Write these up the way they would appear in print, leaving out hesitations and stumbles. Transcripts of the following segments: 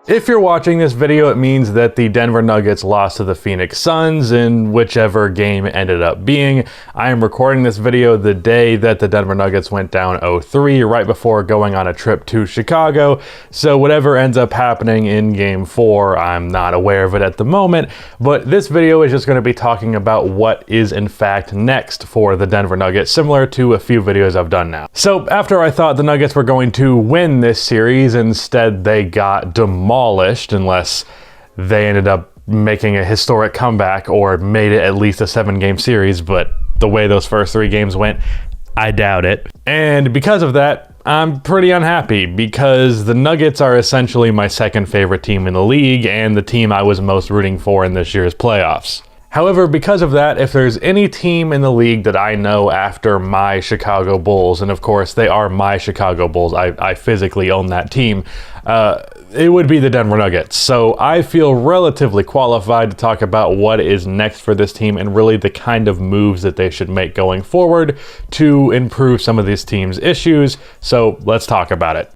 If you're watching this video, it means that the Denver Nuggets lost to the Phoenix Suns in whichever game it ended up being. I am recording this video the day that the Denver Nuggets went down 0-3, right before going on a trip to Chicago. So whatever ends up happening in game 4, I'm not aware of it at the moment. But this video is just going to be talking about what is in fact next for the Denver Nuggets, similar to a few videos I've done now. So after I thought the Nuggets were going to win this series, instead they got demolished unless they ended up making a historic comeback or made it at least a 7-game series, but the way those first 3 games went, I doubt it. And because of that, I'm pretty unhappy because the Nuggets are essentially my second favorite team in the league and the team I was most rooting for in this year's playoffs. However, because of that, if there's any team in the league that I know after my Chicago Bulls, and of course they are my Chicago Bulls, I physically own that team, it would be the Denver Nuggets. So I feel relatively qualified to talk about what is next for this team and really the kind of moves that they should make going forward to improve some of these teams' issues. So let's talk about it.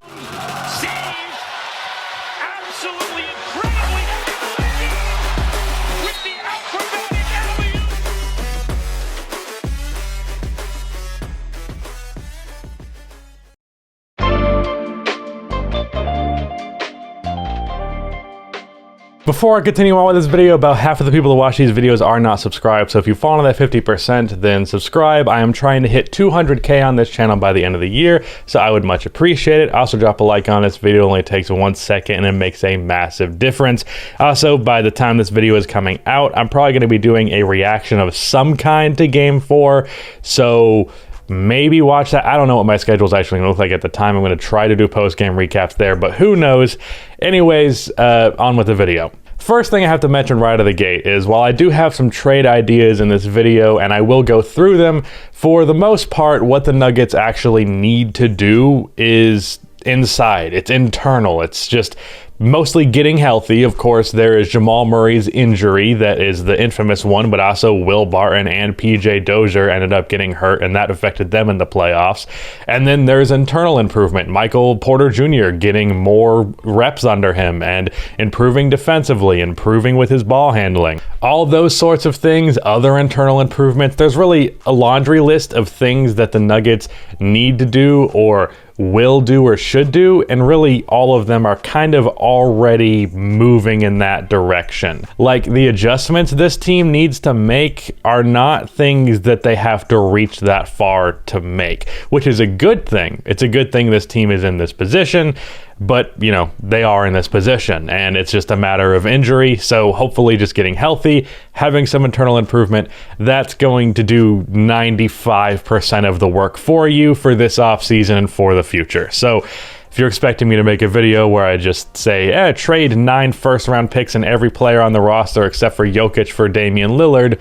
Before I continue on with this video, about half of the people that watch these videos are not subscribed, so if you fall into that 50%, then subscribe. I am trying to hit 200K on this channel by the end of the year, so I would much appreciate it. Also, drop a like on this video. It only takes 1 second, and it makes a massive difference. Also, by the time this video is coming out, I'm probably going to be doing a reaction of some kind to Game 4, so maybe watch that. I don't know what my schedule is actually going to look like at the time. I'm going to try to do post-game recaps there, but who knows? Anyways, on with the video. First thing I have to mention right out of the gate is while I do have some trade ideas in this video and I will go through them, for the most part, what the Nuggets actually need to do is inside. It's internal. It's just mostly getting healthy. Of course, there is Jamal Murray's injury that is the infamous one, but also Will Barton and PJ Dozier ended up getting hurt, and that affected them in the playoffs. And then there's internal improvement. Michael Porter Jr. getting more reps under him and improving defensively, improving with his ball handling. All those sorts of things, other internal improvements. There's really a laundry list of things that the Nuggets need to do or will do or should do, and really all of them are kind of already moving in that direction. Like, the adjustments this team needs to make are not things that they have to reach that far to make, which is a good thing. It's a good thing this team is in this position, but you know, they are in this position and it's just a matter of injury. So hopefully just getting healthy, having some internal improvement, that's going to do 95% of the work for you for this offseason and for the future. So if you're expecting me to make a video where I just say, trade 9 first-round picks and every player on the roster except for Jokic for Damian Lillard,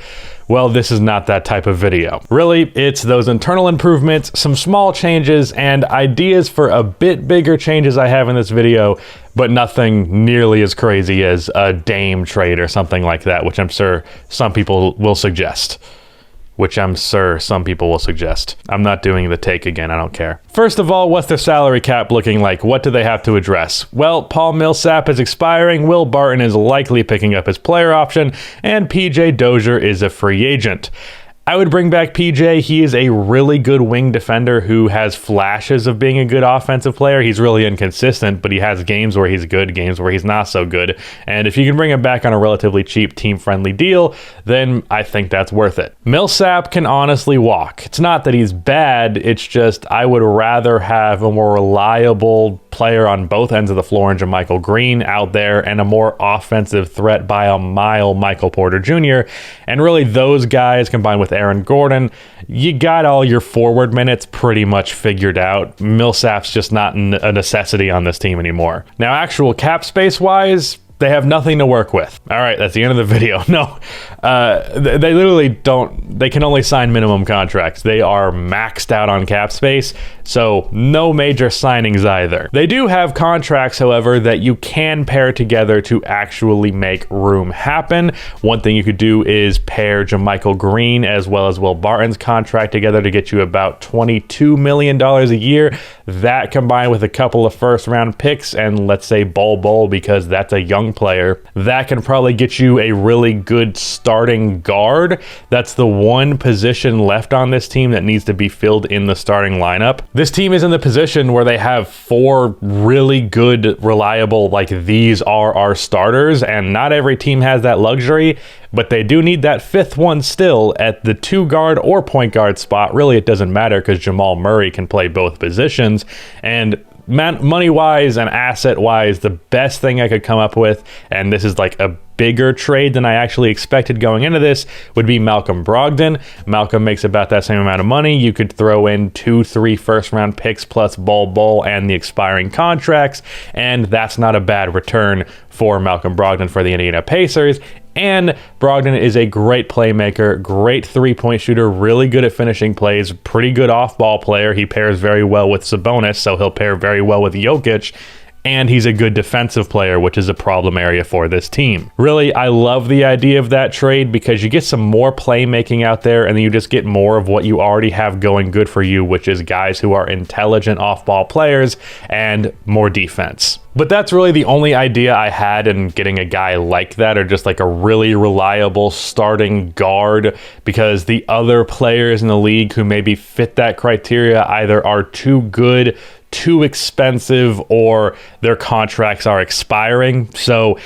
well, this is not that type of video. Really, it's those internal improvements, some small changes, and ideas for a bit bigger changes I have in this video, but nothing nearly as crazy as a Dame trade or something like that, which I'm sure some people will suggest. I'm not doing the take again, I don't care. First of all, what's their salary cap looking like? What do they have to address? Well, Paul Millsap is expiring, Will Barton is likely picking up his player option, and PJ Dozier is a free agent. I would bring back PJ. He is a really good wing defender who has flashes of being a good offensive player. He's really inconsistent, but he has games where he's good, games where he's not so good. And if you can bring him back on a relatively cheap, team-friendly deal, then I think that's worth it. Millsap can honestly walk. It's not that he's bad, it's just I would rather have a more reliable player on both ends of the floor in JaMychal Green out there and a more offensive threat by a mile, Michael Porter Jr. And really those guys combined with Aaron Gordon, you got all your forward minutes pretty much figured out. Millsap's just not a necessity on this team anymore. Now, actual cap space wise, They have nothing to work with. All right, that's the end of the video. No, they literally don't, they can only sign minimum contracts. They are maxed out on cap space, so no major signings either. They do have contracts, however, that you can pair together to actually make room happen. One thing you could do is pair JaMychal Green as well as Will Barton's contract together to get you about $22 million a year. That combined with a couple of first-round picks and let's say Bol because that's a young player, that can probably get you a really good starting guard. That's the one position left on this team that needs to be filled in the starting lineup. This team is in the position where they have 4 really good, reliable, like these are our starters, and not every team has that luxury, but they do need that 5th one still at the 2 guard or point guard spot. Really, it doesn't matter because Jamal Murray can play both positions, and money-wise and asset-wise, the best thing I could come up with, and this is like a bigger trade than I actually expected going into this, would be Malcolm Brogdon. Malcolm makes about that same amount of money. You could throw in 2-3 first-round picks plus Bol and the expiring contracts, and that's not a bad return for Malcolm Brogdon for the Indiana Pacers. And Brogdon is a great playmaker, great three-point shooter, really good at finishing plays, pretty good off-ball player. He pairs very well with Sabonis, so he'll pair very well with Jokic. And he's a good defensive player, which is a problem area for this team. Really, I love the idea of that trade because you get some more playmaking out there and then you just get more of what you already have going good for you, which is guys who are intelligent off-ball players and more defense. But that's really the only idea I had in getting a guy like that, or just like a really reliable starting guard, because the other players in the league who maybe fit that criteria either are too good, too expensive, or their contracts are expiring. So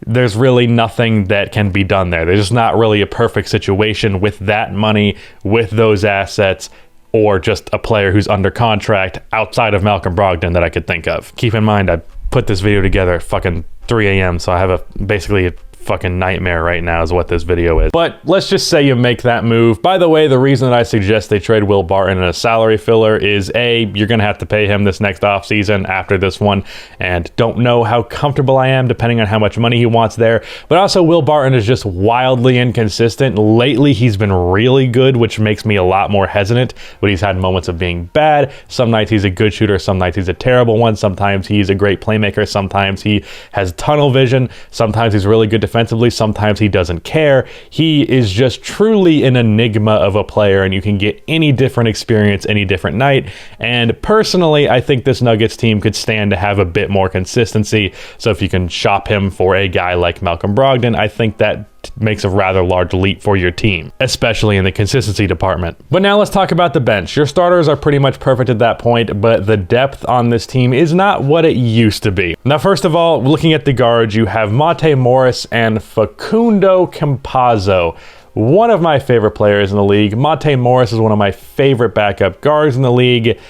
there's really nothing that can be done there. There's just not really a perfect situation with that money, with those assets, or just a player who's under contract outside of Malcolm Brogdon that I could think of. Keep in mind, I put this video together at fucking 3 a.m. so I have basically a fucking nightmare right now is what this video is. But let's just say you make that move. By the way, the reason that I suggest they trade Will Barton in a salary filler is A, you're gonna have to pay him this next offseason after this one, and don't know how comfortable I am depending on how much money he wants there. But also Will Barton is just wildly inconsistent. Lately he's been really good, which makes me a lot more hesitant, but he's had moments of being bad. Some nights he's a good shooter, some nights he's a terrible one, sometimes he's a great playmaker, sometimes he has tunnel vision, sometimes he's really good defensively, sometimes he doesn't care. He is just truly an enigma of a player, and you can get any different experience any different night. And personally, I think this Nuggets team could stand to have a bit more consistency. So if you can shop him for a guy like Malcolm Brogdon, I think that makes a rather large leap for your team, especially in the consistency department. But now let's talk about the bench. Your starters are pretty much perfect at that point, but the depth on this team is not what it used to be. Now, first of all, looking at the guards, you have Monte Morris and Facundo Campazzo. One of my favorite players in the league. Monte Morris is one of my favorite backup guards in the league.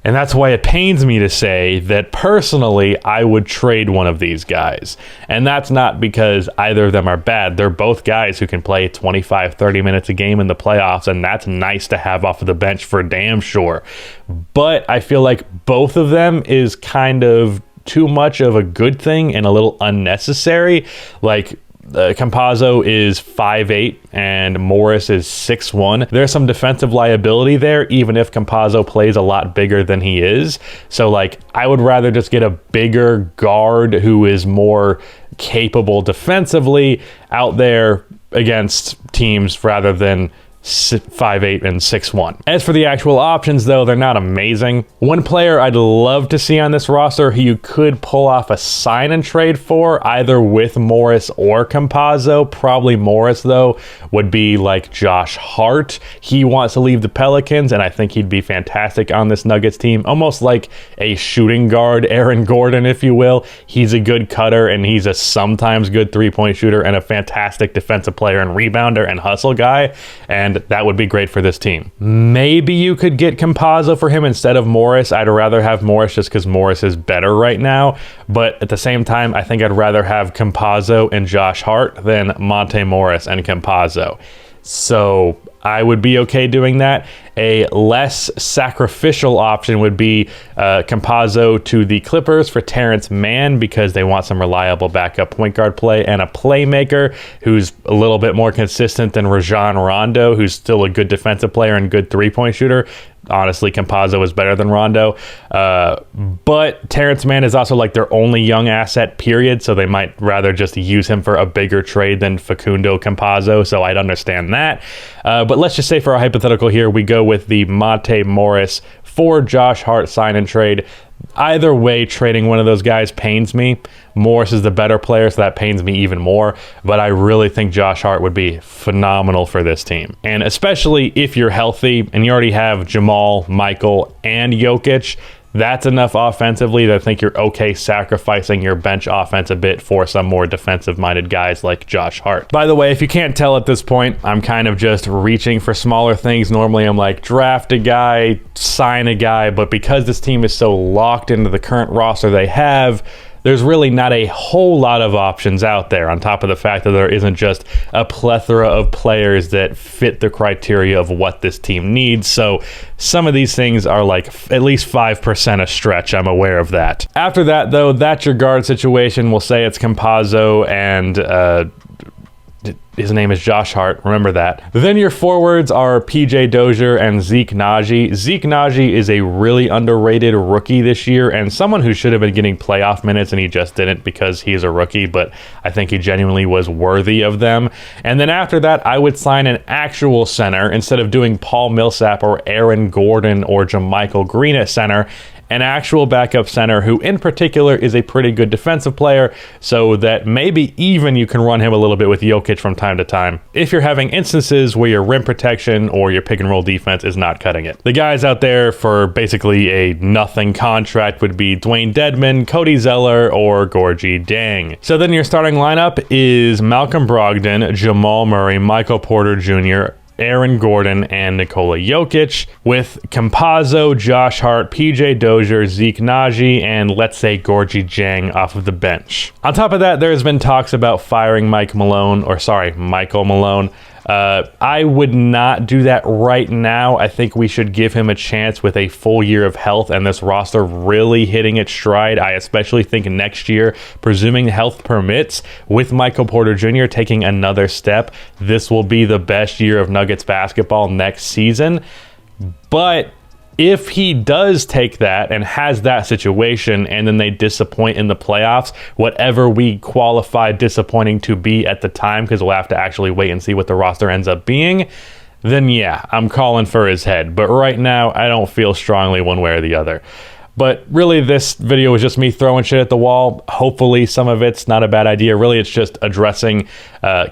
And that's why it pains me to say that personally, I would trade one of these guys. And that's not because either of them are bad. They're both guys who can play 25, 30 minutes a game in the playoffs, and that's nice to have off of the bench for damn sure. But I feel like both of them is kind of too much of a good thing and a little unnecessary. Like, Campazzo is 5'8" and Morris is 6'1". There's some defensive liability there, even if Campazzo plays a lot bigger than he is. So, like, I would rather just get a bigger guard who is more capable defensively out there against teams rather than 5'8" and 6'1". As for the actual options, though, they're not amazing. One player I'd love to see on this roster who you could pull off a sign and trade for, either with Morris or Campazzo, probably Morris though, would be like Josh Hart. He wants to leave the Pelicans, and I think he'd be fantastic on this Nuggets team, almost like a shooting guard, Aaron Gordon, if you will. He's a good cutter, and he's a sometimes good three-point shooter and a fantastic defensive player and rebounder and hustle guy, and that would be great for this team. Maybe you could get Campazzo for him instead of Morris. I'd rather have Morris just because Morris is better right now. But at the same time, I think I'd rather have Campazzo and Josh Hart than Monte Morris and Campazzo. So I would be okay doing that. A less sacrificial option would be Campazzo to the Clippers for Terrence Mann, because they want some reliable backup point guard play and a playmaker who's a little bit more consistent than Rajon Rondo, who's still a good defensive player and good three-point shooter. Honestly, Campazzo is better than Rondo. But Terrence Mann is also like their only young asset, period. So they might rather just use him for a bigger trade than Facundo Campazzo. So I'd understand that. But let's just say for a hypothetical here, we go with the Monte Morris for Josh Hart sign and trade. Either way, trading one of those guys pains me. Morris is the better player, so that pains me even more. But I really think Josh Hart would be phenomenal for this team. And especially if you're healthy and you already have Jamal, Michael, and Jokic, that's enough offensively that I think you're okay sacrificing your bench offense a bit for some more defensive-minded guys like Josh Hart. By the way, if you can't tell at this point, I'm kind of just reaching for smaller things. Normally, I'm like, draft a guy, sign a guy, but because this team is so locked into the current roster they have, there's really not a whole lot of options out there, on top of the fact that there isn't just a plethora of players that fit the criteria of what this team needs. So some of these things are like at least 5% a stretch. I'm aware of that. After that, though, that's your guard situation. We'll say it's Campazzo and his name is Josh Hart, remember that. Then your forwards are PJ Dozier and Zeke Naji. Zeke Naji is a really underrated rookie this year and someone who should have been getting playoff minutes, and he just didn't because he's a rookie, but I think he genuinely was worthy of them. And then after that, I would sign an actual center instead of doing Paul Millsap or Aaron Gordon or JaMychal Green at center. An actual backup center who in particular is a pretty good defensive player, so that maybe even you can run him a little bit with Jokic from time to time if you're having instances where your rim protection or your pick and roll defense is not cutting it. The guys out there for basically a nothing contract would be Dwayne Dedmon, Cody Zeller, or Gorgie Dang. So then your starting lineup is Malcolm Brogdon, Jamal Murray, Michael Porter Jr., Aaron Gordon, and Nikola Jokic, with Campazzo, Josh Hart, PJ Dozier, Zeke Naji, and let's say Gorgie Dang off of the bench. On top of that, there's been talks about firing Michael Malone. I would not do that right now. I think we should give him a chance with a full year of health and this roster really hitting its stride. I especially think next year, presuming health permits, with Michael Porter Jr. taking another step, this will be the best year of Nuggets basketball next season. But if he does take that and has that situation and then they disappoint in the playoffs, whatever we qualify disappointing to be at the time, because we'll have to actually wait and see what the roster ends up being, then yeah, I'm calling for his head. But right now, I don't feel strongly one way or the other. But really, this video was just me throwing shit at the wall. Hopefully, some of it's not a bad idea. Really, it's just addressing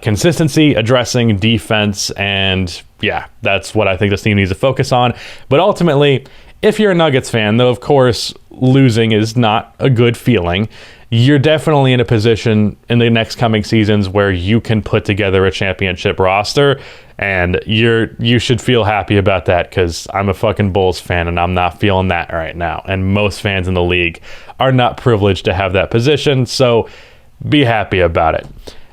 consistency, addressing defense, and yeah, that's what I think this team needs to focus on. But ultimately, if you're a Nuggets fan, though, of course, losing is not a good feeling, you're definitely in a position in the next coming seasons where you can put together a championship roster, and you should feel happy about that, because I'm a fucking Bulls fan and I'm not feeling that right now. And most fans in the league are not privileged to have that position, so be happy about it.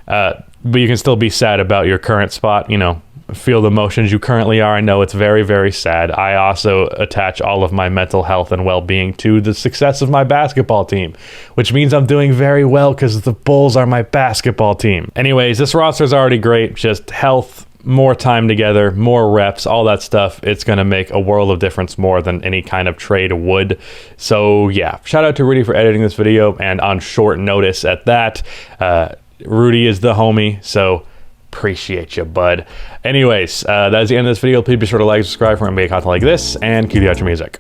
But you can still be sad about your current spot, you know, feel the emotions you currently are. I know it's very, very sad. I also attach all of my mental health and well-being to the success of my basketball team, which means I'm doing very well because the Bulls are my basketball team. Anyways, this roster is already great. Just health, more time together, more reps, all that stuff. It's going to make a world of difference, more than any kind of trade would. So yeah, shout out to Rudy for editing this video, and on short notice at that. Rudy is the homie, so appreciate you, bud. Anyways, that is the end of this video. Please be sure to like, subscribe for more content like this, and cue the outro music.